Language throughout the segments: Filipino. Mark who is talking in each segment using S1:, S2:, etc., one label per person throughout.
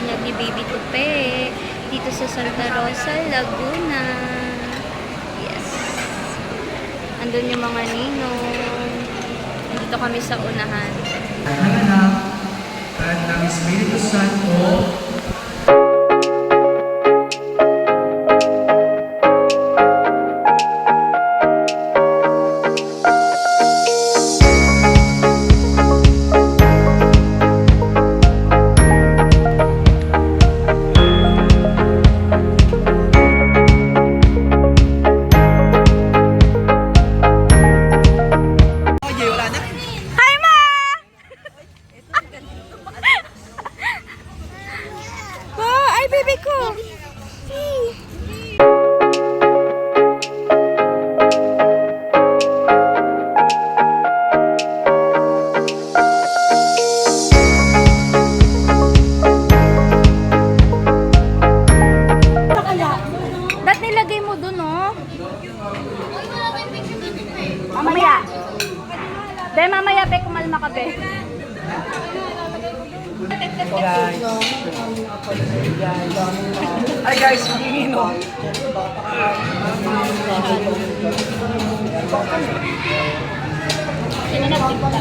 S1: binyag ni Baby Tupe dito sa Santa Rosa, Laguna. Yes. Andun yung mga ninong. Dito kami sa unahan.
S2: Ng Anak at ng Espiritu Santo.
S1: Mamaya. Be, mamaya, be, kumalma ka, be.
S2: Hi guys, magigino.
S1: Sino nagtigta?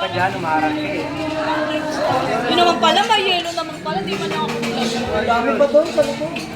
S2: Pagyan, umarang eh.
S1: Yun naman pala, may yelo naman pala. Di man ako.
S2: Dami ba doon sa likod?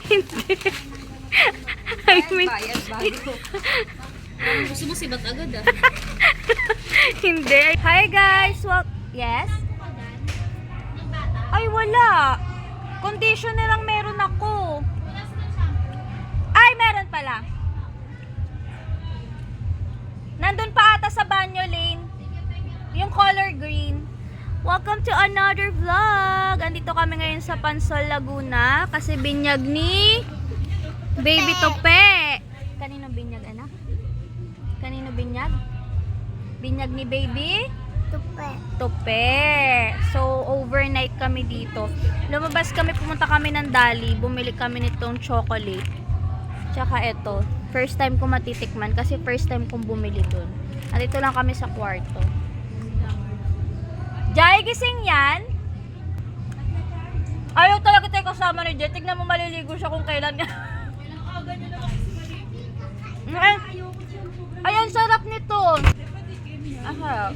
S1: Hindi. I mean,
S3: Gusto mo sibat agad ah.
S1: hindi. Hi guys! Yes? Ay, wala. Conditioner lang meron ako. Ay, meron pala. Nandun pa ata sa banyo lane. Yung color green. Welcome to another vlog! Andito kami ngayon sa Pansol, Laguna kasi binyag ni Baby Tope. Kanino binyag, anak? Kanino binyag? Binyag ni Baby? Tope. So, overnight kami dito. Lumabas kami, pumunta kami ng Dali. Bumili kami nitong chocolate. Tsaka ito. First time ko matitikman kasi first time kong bumili dun. At ito lang kami sa kwarto. Jai, gising yan? Ayaw talaga tayo kasama ni Jai. Tignan mo, maliligo siya kung kailan niya. Ayan, sarap nito. Aha.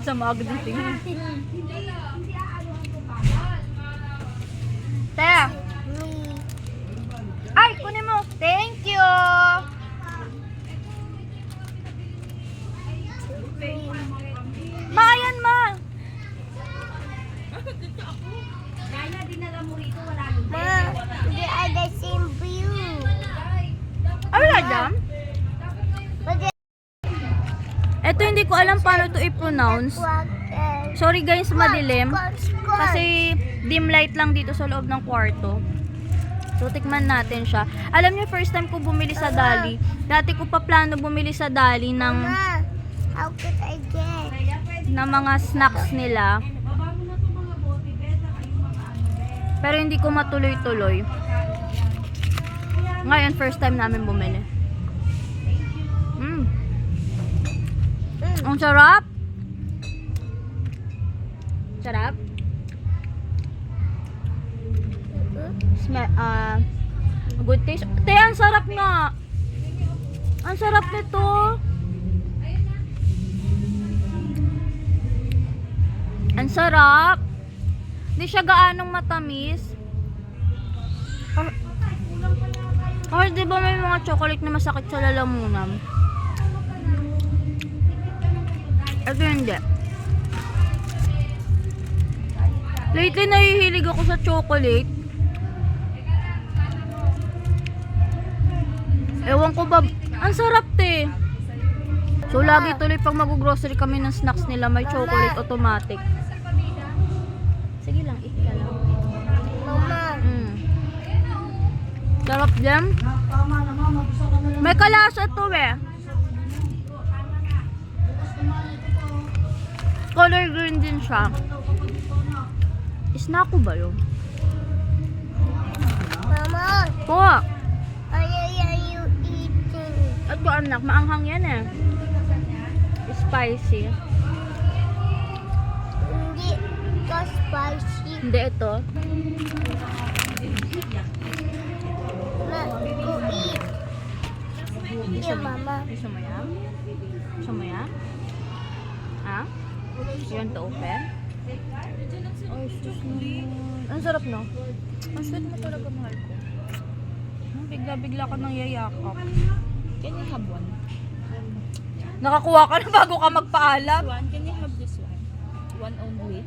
S1: Sa mga agad ng tingin. Taya. Ay, kunin mo. Thank you. Ma, ayan ma. Ay, wala dyan? Ito hindi ko alam paano to i-pronounce. Sorry guys, madilim. Kasi dim light lang dito sa loob ng kwarto. So, tikman natin siya. Alam niyo, first time ko bumili sa Dali. Dati ko pa plano bumili sa Dali ng
S4: How could I get?
S1: na mga snacks nila. Pero hindi ko matuloy-tuloy. Ngayon, first time namin bumili. Ang sarap! Sarap? Good taste. Te, ang sarap nga! Ang sarap nito! Sarap. Hindi siya gaanong matamis. Or di ba may mga chocolate na masakit sa lalamunan? Ito hindi. Lately nahihilig ako sa chocolate. Ewan ko ba, ang sarap te. So lagi tuloy pag mag-grocery kami ng snacks nila, may chocolate automatic. Sige lang, eat ka lang.
S4: Mama.
S1: Sarap din. May kalasa to eh. Color green din siya. Snack ko ba yun?
S4: Mama.
S1: Po.
S4: Are you eating?
S1: At ko anak, maanghang yan eh. Spicy.
S4: Hindi ka spicy.
S1: Hindi ito.
S4: Go eat. Yeah, Mama.
S1: Gusto mo yan? Gusto mo yan? Ha? You want to open? Ay, sus naman. Ang sarap no? Ang sweet mo talaga, mahal ko. Bigla-bigla ka nang yayakap.
S3: Can you have one?
S1: Nakakuha ka na bago ka magpaalam.
S3: One? Can you have this one? One only?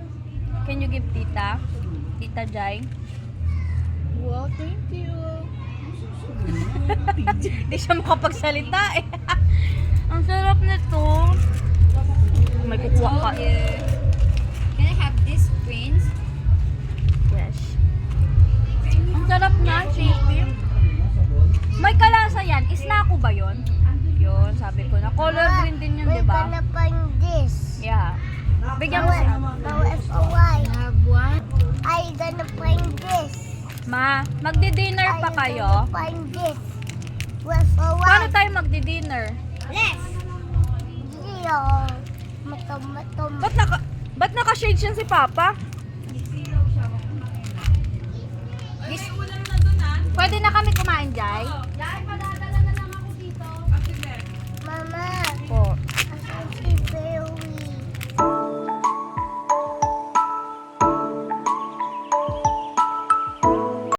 S1: Can you give tita? Tita Jai?
S3: Wow, thank you.
S1: Hindi siya makapagsalita eh. Ang sarap nito. May kukuha ka.
S3: Can I have this, Prince?
S1: Yes. Ang sarap na, cheesy. May kalasa yan. Isnako ba yun? Yun, sabi ko na. Color green din yun, di
S4: We're
S1: ba?
S4: gonna find this.
S1: Yeah. Bigyan mo siya.
S4: Now FOI.
S3: Have one?
S4: Are you gonna find this?
S1: Ma, magdi-dinner pa kayo?
S4: Find this. FOI.
S1: Paano tayo magdi-dinner?
S4: Yes. Zero. Matom.
S1: Ba't naka-shades yan si Papa? Pwede na kami kumain, Jai?
S4: Mama.
S1: Po.